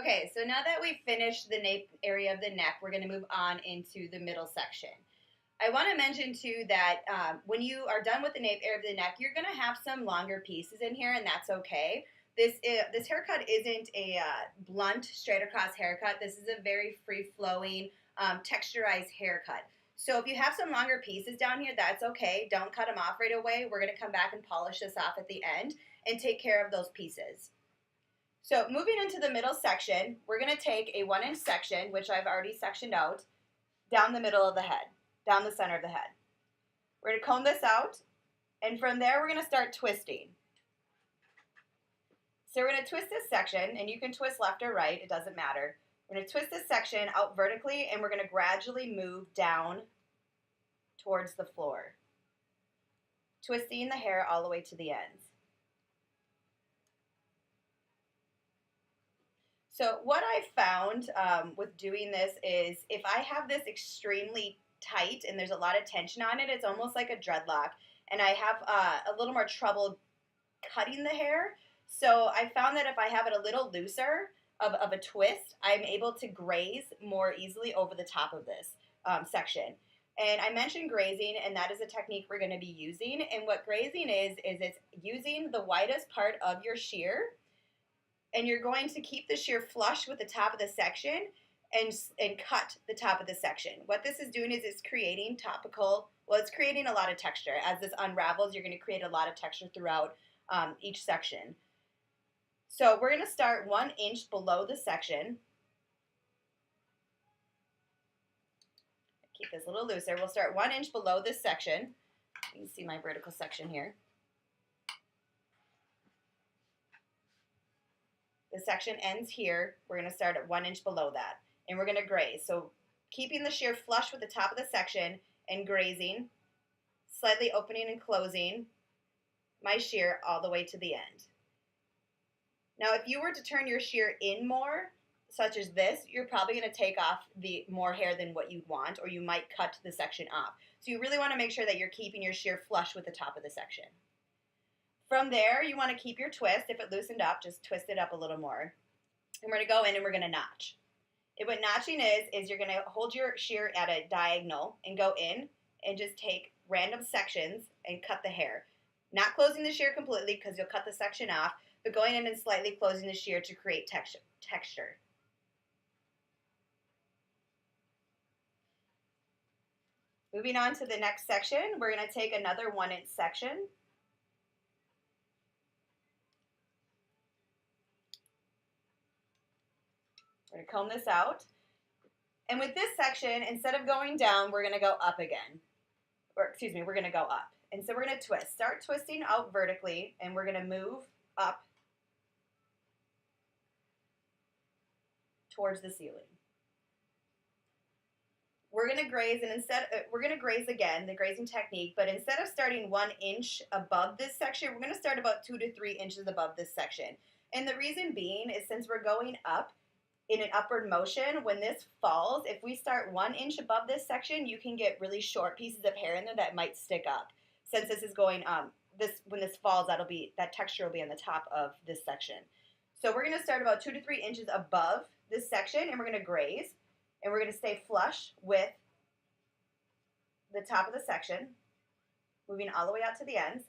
Okay, so now that we've finished the nape area of the neck, we're going to move on into the middle section. I want to mention too that when you are done with the nape area of the neck, you're going to have some longer pieces in here, and that's okay. This haircut isn't a blunt, straight across haircut. This is a very free-flowing, texturized haircut. So if you have some longer pieces down here, that's okay. Don't cut them off right away. We're going to come back and polish this off at the end and take care of those pieces. So moving into the middle section, we're going to take a 1-inch section, which I've already sectioned out, down the middle of the head, down the center of the head. We're going to comb this out, and from there we're going to start twisting. So we're going to twist this section, and you can twist left or right, it doesn't matter. We're going to twist this section out vertically, and we're going to gradually move down towards the floor, twisting the hair all the way to the ends. So what I found with doing this is if I have this extremely tight and there's a lot of tension on it, it's almost like a dreadlock, and I have a little more trouble cutting the hair. So I found that if I have it a little looser of a twist, I'm able to graze more easily over the top of this section. And I mentioned grazing, and that is a technique we're going to be using. And what grazing is it's using the widest part of your shear, and you're going to keep the shear flush with the top of the section and cut the top of the section. What this is doing is it's creating it's creating a lot of texture. As this unravels, you're going to create a lot of texture throughout each section. So we're going to start 1 inch below the section. Keep this a little looser. We'll start 1 inch below this section. You can see my vertical section here. The section ends here. We're going to start at 1 inch below that, and we're going to graze. So keeping the shear flush with the top of the section and grazing, slightly opening and closing my shear all the way to the end. Now, if you were to turn your shear in more, such as this, you're probably going to take off more hair than what you'd want, or you might cut the section off. So you really want to make sure that you're keeping your shear flush with the top of the section. From there, you want to keep your twist. If it loosened up, just twist it up a little more. And we're going to go in and we're going to notch. And what notching is you're going to hold your shear at a diagonal and go in and just take random sections and cut the hair. Not closing the shear completely because you'll cut the section off, but going in and slightly closing the shear to create texture. Moving on to the next section, we're going to take another 1 inch section. We're going to comb this out. And with this section, instead of going down, we're going to go up again. We're going to go up. And so we're going to twist. Start twisting out vertically, and we're going to move up towards the ceiling. We're going to graze, and we're going to graze again, the grazing technique, but instead of starting 1 inch above this section, we're going to start about 2 to 3 inches above this section. And the reason being is since we're going up in an upward motion, when this falls, if we start 1 inch above this section, you can get really short pieces of hair in there that might stick up. Since this is going, when this falls, that texture will be on the top of this section. So we're going to start about 2 to 3 inches above this section, and we're going to graze. And we're going to stay flush with the top of the section, moving all the way out to the ends.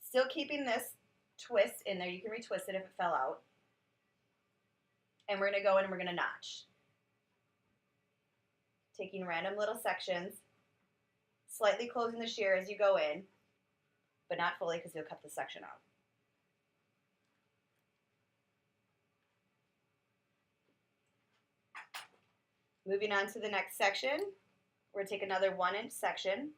Still keeping this twist in there. You can retwist it if it fell out. And we're going to go in and we're going to notch. Taking random little sections, slightly closing the shear as you go in, but not fully because you'll cut the section off. Moving on to the next section, we're going to take another 1 inch section.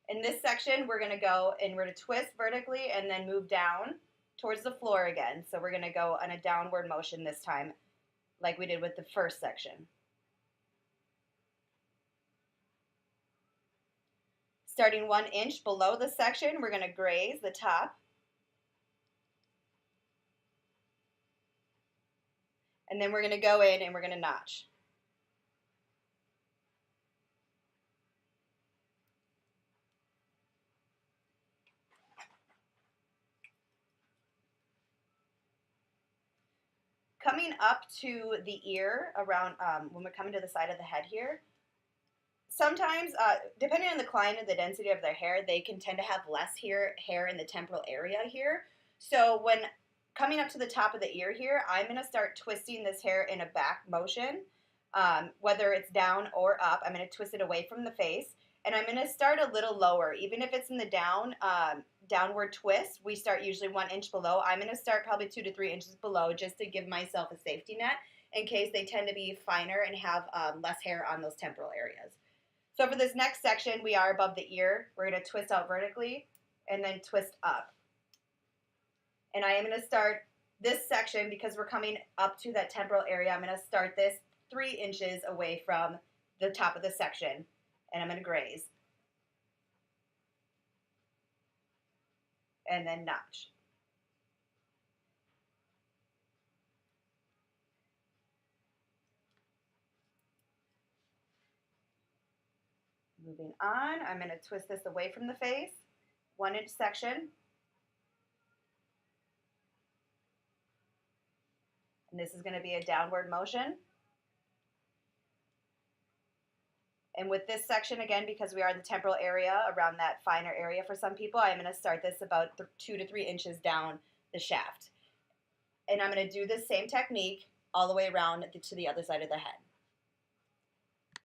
In this section, we're going to go and we're going to twist vertically and then move down towards the floor again. So we're going to go on a downward motion this time, like we did with the first section. Starting 1 inch below the section, we're going to graze the top. And then we're going to go in and we're going to notch. Coming up to the ear around when we're coming to the side of the head here, sometimes, depending on the client and the density of their hair, they can tend to have less hair in the temporal area here. So when coming up to the top of the ear here, I'm going to start twisting this hair in a back motion, whether it's down or up. I'm going to twist it away from the face, and I'm going to start a little lower. Even if it's in the downward twist, we start usually 1 inch below. I'm going to start probably 2 to 3 inches below just to give myself a safety net in case they tend to be finer and have less hair on those temporal areas. So for this next section, we are above the ear. We're going to twist out vertically and then twist up. And I am going to start this section because we're coming up to that temporal area. I'm going to start this 3 inches away from the top of the section, and I'm going to graze. And then notch. Moving on, I'm going to twist this away from the face, 1 inch section. And this is going to be a downward motion. And with this section, again, because we are in the temporal area, around that finer area for some people, I'm going to start this about 2 to 3 inches down the shaft. And I'm going to do the same technique all the way around to the other side of the head.